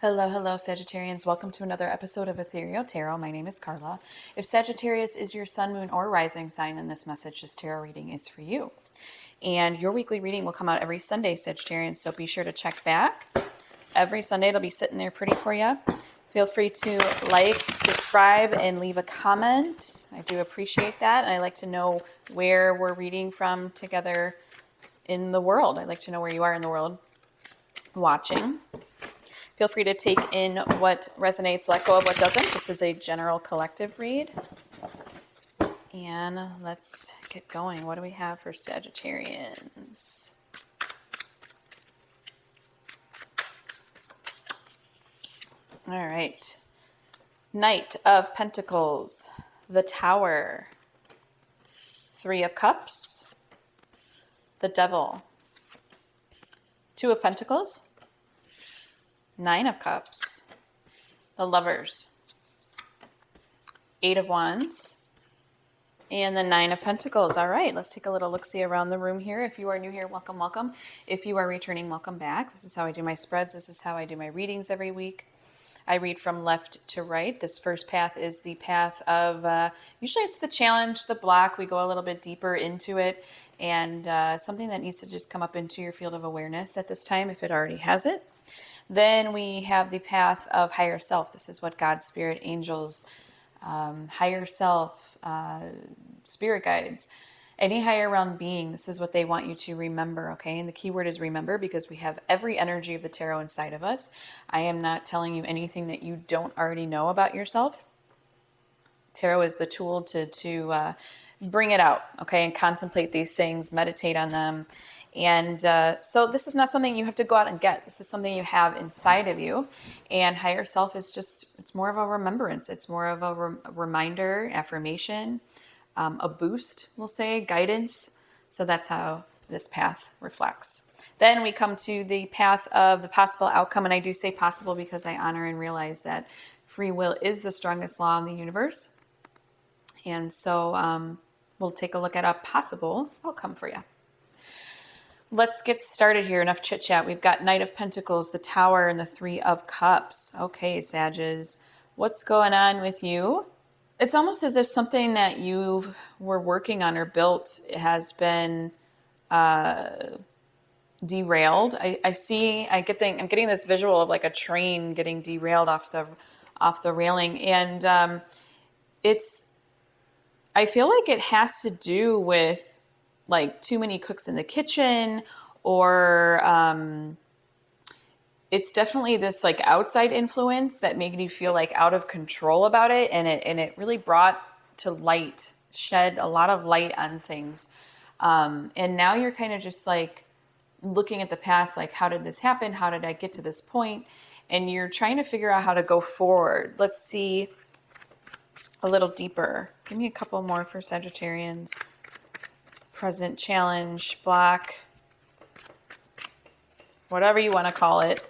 Hello, hello, Sagittarians. Welcome to another episode of Ethereal Tarot. My name is Carla. If Sagittarius is your sun, moon, or rising sign, then this message, this tarot reading is for you. And your weekly reading will come out every Sunday, Sagittarians, so be sure to check back. Every Sunday, it'll be sitting there pretty for you. Feel free to like, subscribe, and leave a comment. I do appreciate that, and I like to know where we're reading from together in the world. I like to know where you are in the world watching. Feel free to take in what resonates, let go of what doesn't. This is a general collective read. And let's get going. What do we have for Sagittarians? All right. Knight of Pentacles, the Tower, Three of Cups, the Devil, Two of Pentacles, Nine of Cups, the Lovers, Eight of Wands, and the Nine of Pentacles. All right, let's take a little look-see around the room here. If you are new here, welcome, welcome. If you are returning, welcome back. This is how I do my spreads. This is how I do my readings every week. I read from left to right. This first path is the path of, usually it's the challenge, the block. We go a little bit deeper into it, and something that needs to just come up into your field of awareness at this time if it already has it. Then we have the path of higher self. This is what God, spirit, angels, higher self, spirit guides, any higher realm being, this is what they want you to remember, okay? And the key word is remember, because we have every energy of the tarot inside of us. I am not telling you anything that you don't already know about yourself. Tarot is the tool to bring it out, okay, and contemplate these things, meditate on them. And so this is not something you have to go out and get. This is something you have inside of you. And higher self is just, it's more of a remembrance. It's more of a reminder, affirmation, a boost, we'll say, guidance. So that's how this path reflects. Then we come to the path of the possible outcome. And I do say possible because I honor and realize that free will is the strongest law in the universe. And so we'll take a look at a possible outcome for you. Let's get started here. Enough chit chat. We've got Knight of Pentacles, the Tower, and the Three of Cups. Okay, Sages, what's going on with you? It's almost as if something that you were working on or built has been derailed. I'm getting this visual of like a train getting derailed off the railing, and I feel like it has to do with like too many cooks in the kitchen, or it's definitely this like outside influence that made you feel like out of control about it, and it really brought to light, shed a lot of light on things, and now you're kind of just like looking at the past, like, how did this happen? How did I get to this point? And you're trying to figure out how to go forward. Let's see a little deeper. Give me a couple more for Sagittarians. Present, challenge, block, whatever you want to call it.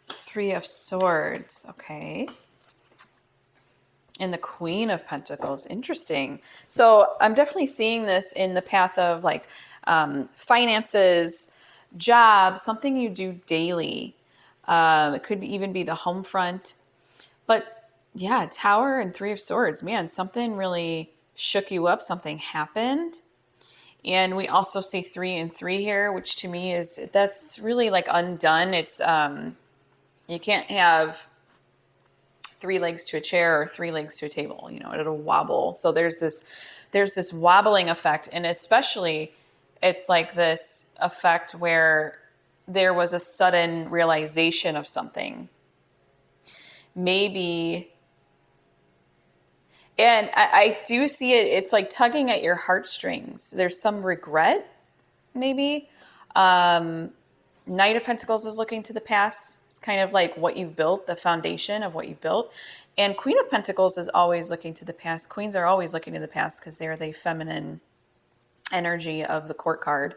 Three of Swords, okay. And the Queen of Pentacles, interesting. So I'm definitely seeing this in the path of like finances, job, something you do daily. It could even be the home front. But yeah, Tower and Three of Swords, man, something really shook you up. Something happened. And we also see 3 and 3 here, which to me that's really like undone. It's, you can't have 3 legs to a chair or 3 legs to a table, you know, it'll wobble. So there's this wobbling effect. And especially it's like this effect where there was a sudden realization of something. Maybe. And I do see it. It's like tugging at your heartstrings. There's some regret, maybe. Knight of Pentacles is looking to the past. It's kind of like what you've built, the foundation of what you've built. And Queen of Pentacles is always looking to the past. Queens are always looking to the past because they're the feminine energy of the court card.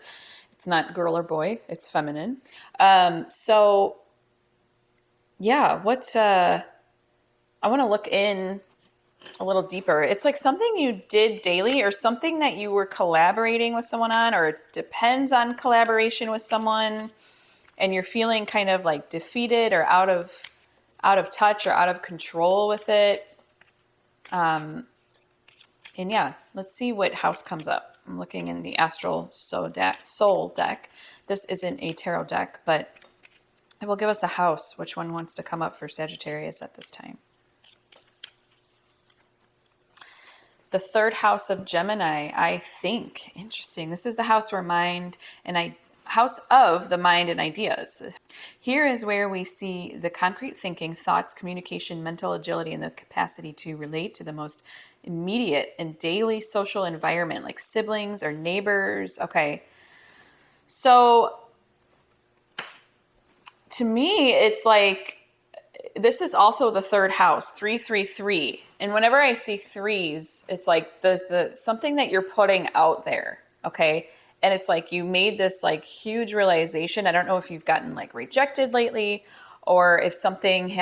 It's not girl or boy. It's feminine. So, yeah, I want to look in a little deeper. It's like something you did daily or something that you were collaborating with someone on, or it depends on collaboration with someone, and you're feeling kind of like defeated or out of touch or out of control with it. And yeah, let's see what house comes up. I'm looking in the Astral Soul deck. This isn't a tarot deck, but it will give us a house. Which one wants to come up for Sagittarius at this time? The third house of Gemini, I think. Interesting. This is the house where house of the mind and ideas. Here is where we see the concrete thinking, thoughts, communication, mental agility, and the capacity to relate to the most immediate and daily social environment, like siblings or neighbors. Okay. So to me, it's like, this is also the third house, 333. And whenever I see threes, it's like the something that you're putting out there. Okay. And it's like you made this like huge realization. I don't know if you've gotten like rejected lately, or if something you've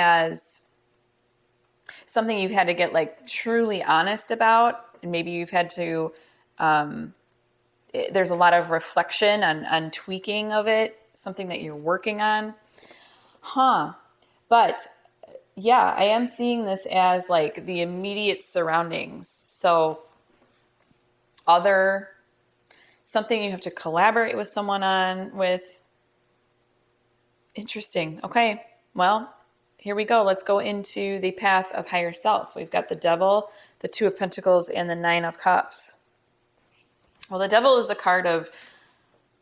had to get like truly honest about. And maybe you've had to, there's a lot of reflection on tweaking of it, something that you're working on. But yeah, I am seeing this as like the immediate surroundings. So something you have to collaborate with someone on with. Interesting. Okay. Well, here we go. Let's go into the path of higher self. We've got the Devil, the Two of Pentacles, and the Nine of Cups. Well, the Devil is a card of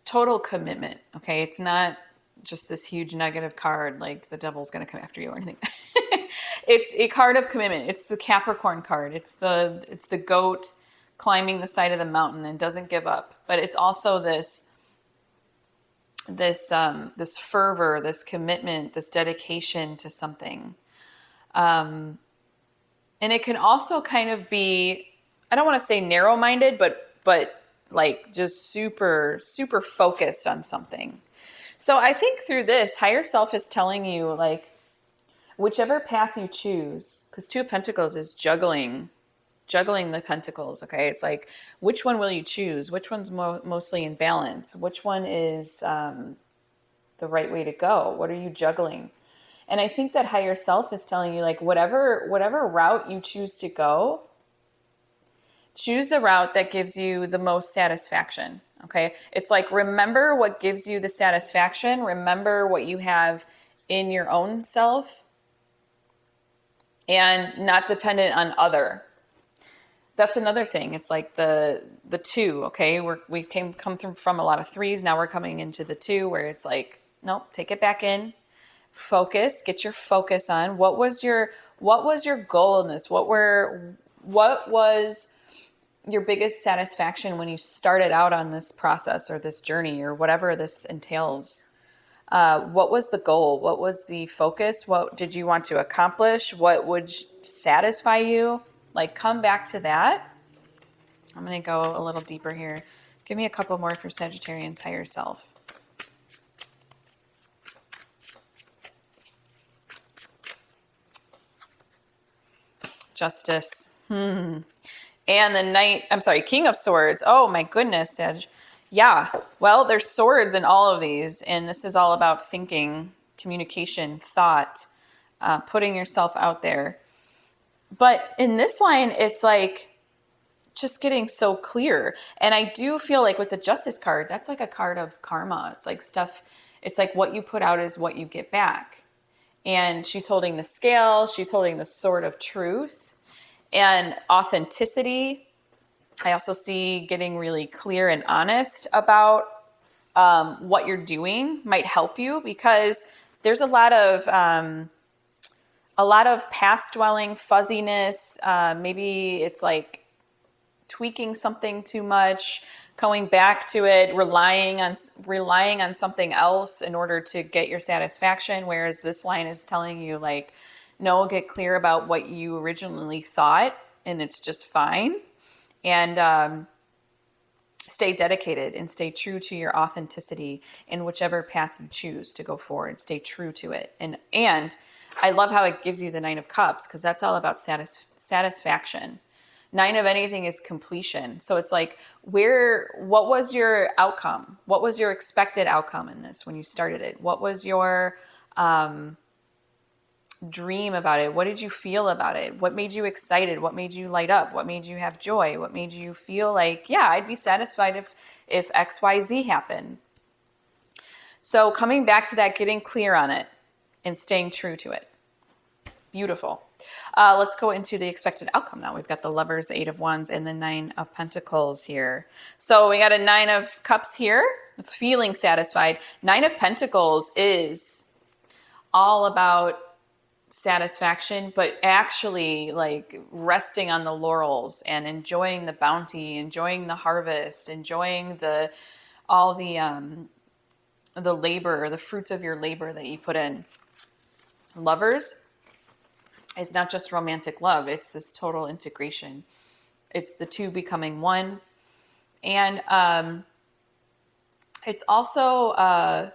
total commitment. Okay. It's not just this huge negative card like the devil's going to come after you or anything. It's a card of commitment. It's the Capricorn card. It's the goat climbing the side of the mountain and doesn't give up. But it's also this fervor, this commitment, this dedication to something. And it can also kind of be, I don't want to say narrow-minded, but like just super, super focused on something. So I think through this, higher self is telling you like, whichever path you choose, because Two of Pentacles is juggling the pentacles. Okay. It's like, which one will you choose? Which one's mostly in balance? Which one is the right way to go? What are you juggling? And I think that higher self is telling you like, whatever route you choose to go, choose the route that gives you the most satisfaction. Okay. It's like, remember what gives you the satisfaction. Remember what you have in your own self, and not dependent on other. That's another thing. It's like the two, okay? We come from a lot of threes. Now we're coming into the two, where it's like, nope, take it back in, focus, get your focus on what was your goal in this? What was your biggest satisfaction when you started out on this process or this journey or whatever this entails? What was the goal? What was the focus? What did you want to accomplish? What would satisfy you? Like, come back to that. I'm going to go a little deeper here. Give me a couple more for Sagittarian's higher self. Justice. And the King of Swords. Oh my goodness, Sag. Yeah, well, there's swords in all of these, and this is all about thinking, communication, thought, putting yourself out there. But in this line, it's like just getting so clear. And I do feel like with the Justice card, that's like a card of karma. It's like stuff, it's like what you put out is what you get back. And she's holding the scale, she's holding the sword of truth and authenticity. I also see getting really clear and honest about what you're doing might help you, because there's a lot of past dwelling, fuzziness. Maybe it's like tweaking something too much, going back to it, relying on something else in order to get your satisfaction. Whereas this line is telling you like, no, get clear about what you originally thought, and it's just fine. And stay dedicated and stay true to your authenticity in whichever path you choose to go forward. Stay true to it. And I love how it gives you the Nine of Cups, because that's all about satisfaction. Nine of anything is completion. So it's like, what was your outcome? What was your expected outcome in this when you started it? What was your dream about it? What did you feel about it? What made you excited? What made you light up? What made you have joy? What made you feel like, yeah, I'd be satisfied if XYZ happened. So coming back to that, getting clear on it and staying true to it. Beautiful. Let's go into the expected outcome now. We've got the Lovers, Eight of Wands, and the Nine of Pentacles here. So we got a Nine of Cups here. It's feeling satisfied. Nine of Pentacles is all about satisfaction, but actually like resting on the laurels and enjoying the bounty, enjoying the harvest, enjoying all the labor, the fruits of your labor that you put in. Lovers is not just romantic love, it's this total integration. It's the two becoming one. And it's also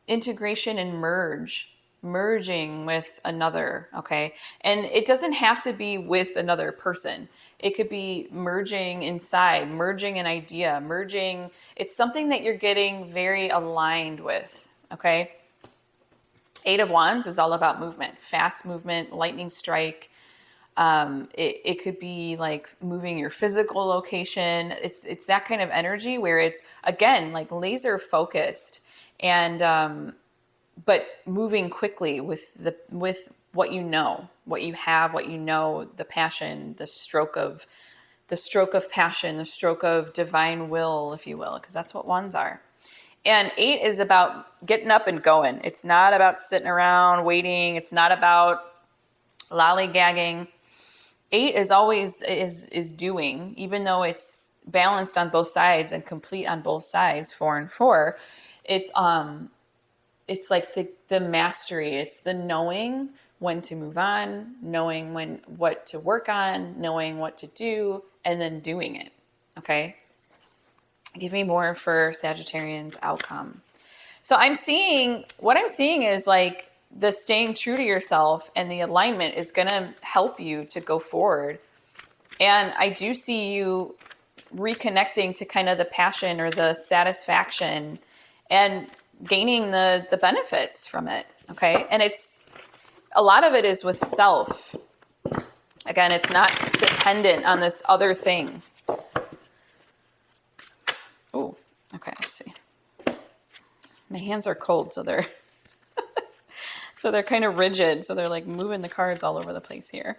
integration and merging with another, okay? And it doesn't have to be with another person. It could be merging inside, merging an idea, merging. It's something that you're getting very aligned with, okay? Eight of Wands is all about movement, fast movement, lightning strike. It could be like moving your physical location. It's that kind of energy where it's, again, like laser focused and but moving quickly with what you know, what you have, what you know, the passion, the stroke of passion, the stroke of divine will, if you will, because that's what wands are. And eight is about getting up and going. It's not about sitting around waiting. It's not about lollygagging. Eight is always is doing, even though it's balanced on both sides and complete on both sides, 4 and 4. It's like the mastery. It's the knowing when to move on, knowing what to work on, knowing what to do, and then doing it. Okay? Give me more for Sagittarian's outcome. So what I'm seeing is like the staying true to yourself and the alignment is going to help you to go forward. And I do see you reconnecting to kind of the passion or the satisfaction and gaining the benefits from it. Okay. And a lot of it is with self. Again, it's not dependent on this other thing. Oh, okay. Let's see. My hands are cold, so they're kind of rigid. So they're like moving the cards all over the place here.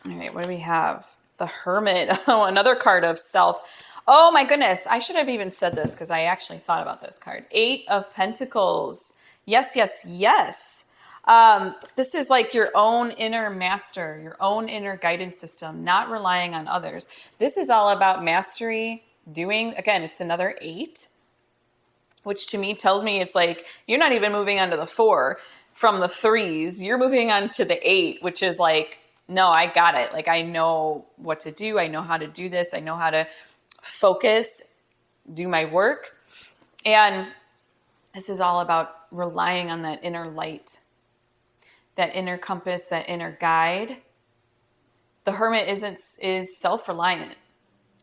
All right, what do we have? The Hermit. Oh, another card of self. Oh my goodness. I should have even said this because I actually thought about this card. 8 of Pentacles. Yes, yes, yes. This is like your own inner master, your own inner guidance system, not relying on others. This is all about mastery, doing. Again, it's another 8, which to me tells me it's like you're not even moving on to the 4 from the 3s. You're moving on to the 8, which is like, no, I got it. Like I know what to do. I know how to do this. I know how to focus, do my work. And this is all about relying on that inner light, that inner compass, that inner guide. The Hermit is self-reliant.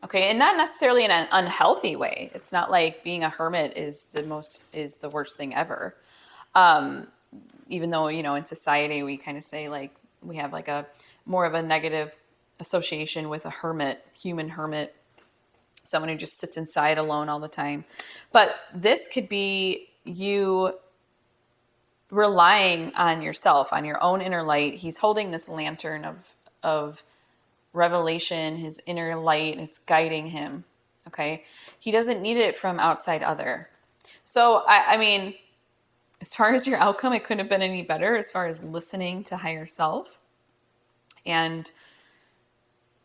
Okay, and not necessarily in an unhealthy way. It's not like being a hermit is the worst thing ever. Even though, in society we kind of say like we have like a more of a negative association with a hermit, human hermit, someone who just sits inside alone all the time. But this could be you relying on yourself, on your own inner light. He's holding this lantern of revelation, his inner light, and it's guiding him. Okay. He doesn't need it from outside other. So, I mean, as far as your outcome, it couldn't have been any better as far as listening to higher self and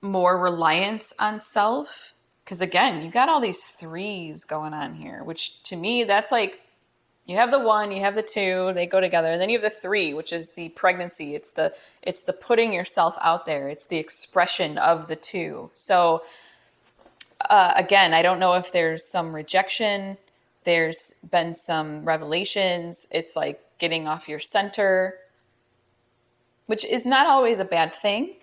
more reliance on self. Because again, you got all these 3s going on here, which to me, that's like, you have the 1, you have the 2, they go together. And then you have the 3, which is the pregnancy. It's the putting yourself out there. It's the expression of the 2. So again, I don't know if there's some rejection. There's been some revelations. It's like getting off your center, which is not always a bad thing,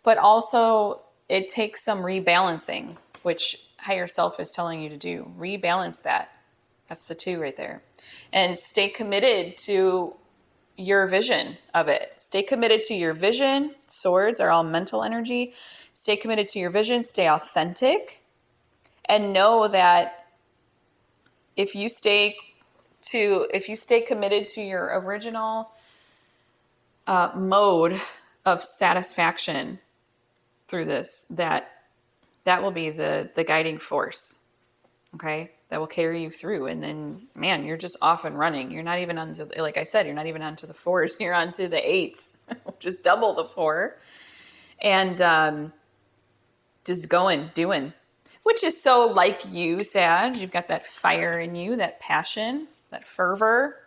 but also it takes some rebalancing, which higher self is telling you to do. Rebalance that. That's the 2 right there. And stay committed to your vision of it. Stay committed to your vision. Swords are all mental energy. Stay committed to your vision. Stay authentic. And know that if you stay committed to your original mode of satisfaction through this, that will be the guiding force, okay, that will carry you through. And then, man, you're just off and running. You're not even onto, like I said, you're not even onto the 4s. You're onto the 8s, which is double the 4. And just doing, which is so like you, Sag. You've got that fire in you, that passion, that fervor.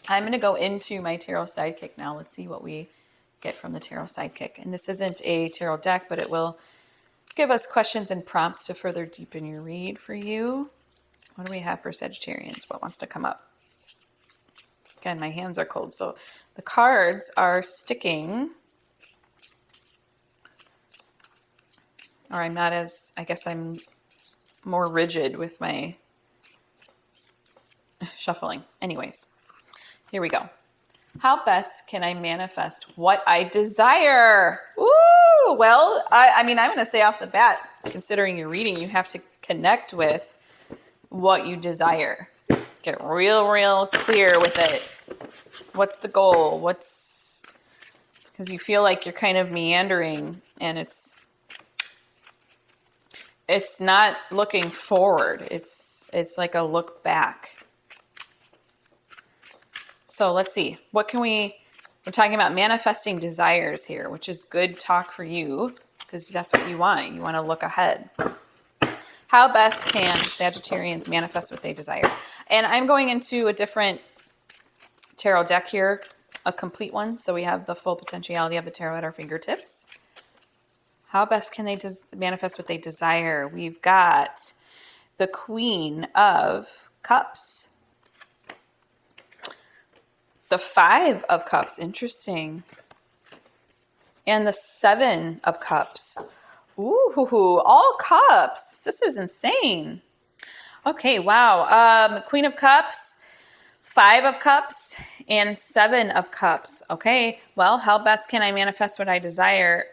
I'm going to go into my tarot sidekick now. Let's see what we get from the tarot sidekick. And this isn't a tarot deck, but it will give us questions and prompts to further deepen your read for you. What do we have for Sagittarians? What wants to come up? Again, my hands are cold, so the cards are sticking. Or I'm not as, I guess I'm more rigid with my shuffling. Anyways, here we go. How best can I manifest what I desire? Ooh, well, I mean, I'm going to say off the bat, considering your reading, you have to connect with what you desire. Get real clear with it. What's the goal? Because you feel like you're kind of meandering and it's not looking forward. It's like a look back. So let's see. We're talking about manifesting desires here, which is good talk for you because that's what you want. You want to look ahead. How best can Sagittarians manifest what they desire? And I'm going into a different tarot deck here, a complete one. So we have the full potentiality of the tarot at our fingertips. How best can they manifest what they desire? We've got the Queen of Cups. The 5 of Cups, interesting. And the 7 of Cups. Ooh, all cups. This is insane. Okay, wow. Queen of Cups, 5 of Cups, and 7 of Cups. Okay, well, how best can I manifest what I desire?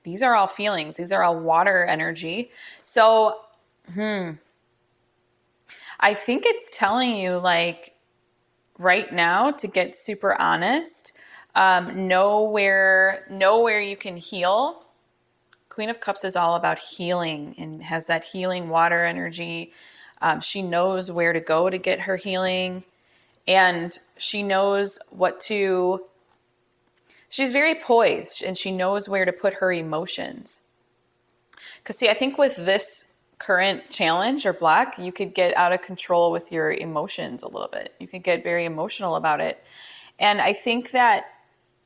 These are all feelings. These are all water energy. So, I think it's telling you, like, right now to get super honest, know where you can heal. Queen of Cups is all about healing and has that healing water energy. She knows where to go to get her healing, and she knows she's very poised and she knows where to put her emotions. Because see, I think with this current challenge or block, you could get out of control with your emotions a little bit. You could get very emotional about it. And I think that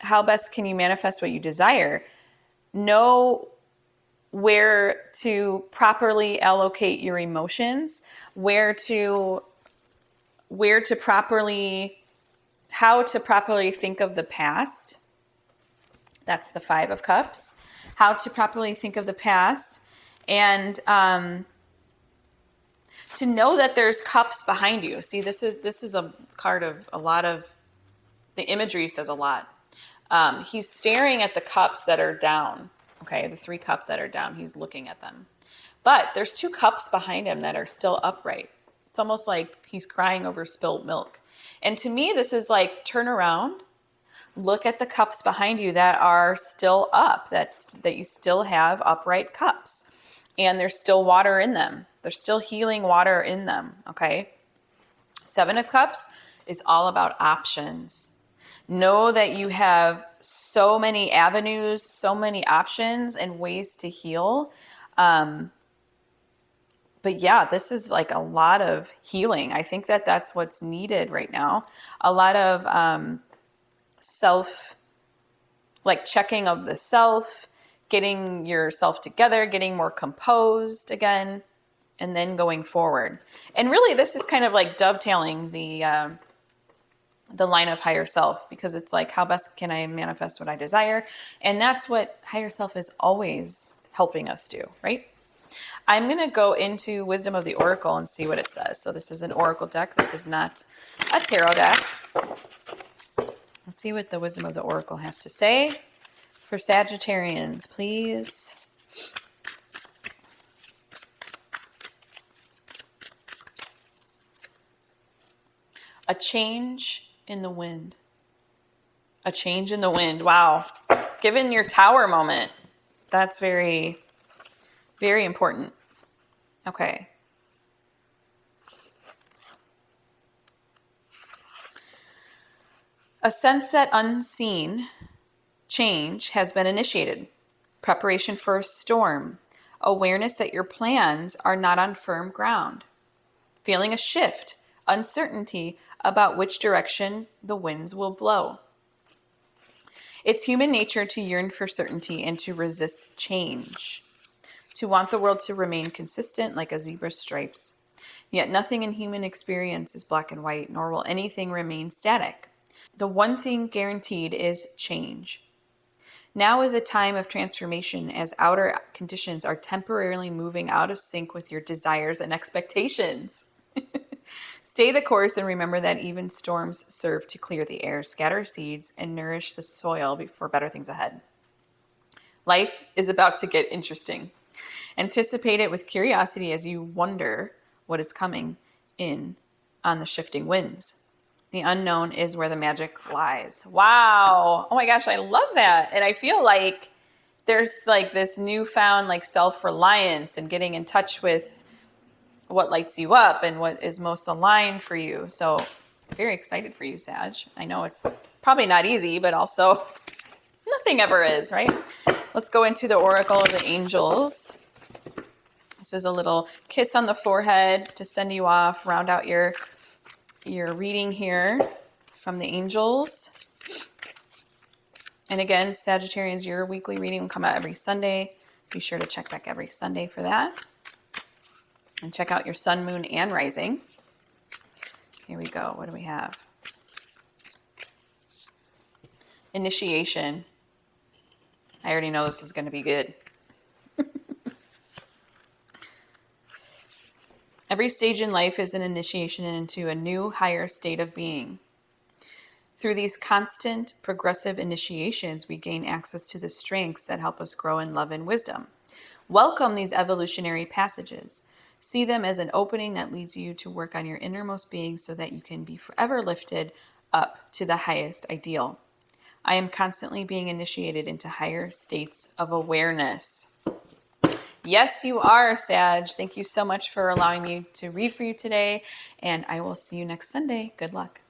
how best can you manifest what you desire? Know where to properly allocate your emotions, how to properly think of the past. That's the 5 of Cups. How to properly think of the past. And to know that there's cups behind you. See, this is a card of a lot of, the imagery says a lot. He's staring at the cups that are down. Okay, the 3 cups that are down, he's looking at them. But there's 2 cups behind him that are still upright. It's almost like he's crying over spilled milk. And to me, this is like, turn around, look at the cups behind you that are still up, that you still have upright cups. And there's still water in them. There's still healing water in them, okay? 7 of Cups is all about options. Know that you have so many avenues, so many options and ways to heal. But yeah, this is like a lot of healing. I think that that's what's needed right now. A lot of checking of the self, getting yourself together, getting more composed again, and then going forward. And really, this is kind of like dovetailing the the line of higher self, because it's like, how best can I manifest what I desire? And that's what higher self is always helping us do, right? I'm going to go into Wisdom of the Oracle and see what it says. So this is an Oracle deck. This is not a tarot deck. Let's see what the Wisdom of the Oracle has to say for Sagittarians, please. A change in the wind. A change in the wind. Wow. Given your tower moment, that's very, very important. Okay. A sense that unseen change has been initiated. Preparation for a storm. Awareness that your plans are not on firm ground. Feeling a shift. Uncertainty about which direction the winds will blow. It's human nature to yearn for certainty and to resist change, to want the world to remain consistent like a zebra's stripes. Yet nothing in human experience is black and white, nor will anything remain static. The one thing guaranteed is change. Now is a time of transformation as outer conditions are temporarily moving out of sync with your desires and expectations. Stay the course and remember that even storms serve to clear the air, scatter seeds, and nourish the soil for better things ahead. Life is about to get interesting. Anticipate it with curiosity as you wonder what is coming in on the shifting winds. The unknown is where the magic lies. Wow. Oh my gosh, I love that. And I feel like there's like this newfound like self-reliance and getting in touch with what lights you up and what is most aligned for you. So very excited for you, Sag. I know it's probably not easy, but also nothing ever is, right? Let's go into the Oracle of the Angels. This is a little kiss on the forehead to send you off, round out your reading here from the angels. And again, Sagittarians, your weekly reading will come out every Sunday. Be sure to check back every Sunday for that. And check out your sun, moon, and rising. Here we go. What do we have? Initiation. I already know this is going to be good. Every stage in life is an initiation into a new, higher state of being. Through these constant, progressive initiations, we gain access to the strengths that help us grow in love and wisdom. Welcome these evolutionary passages. See them as an opening that leads you to work on your innermost being so that you can be forever lifted up to the highest ideal. I am constantly being initiated into higher states of awareness. Yes, you are, Sag. Thank you so much for allowing me to read for you today, and I will see you next Sunday. Good luck.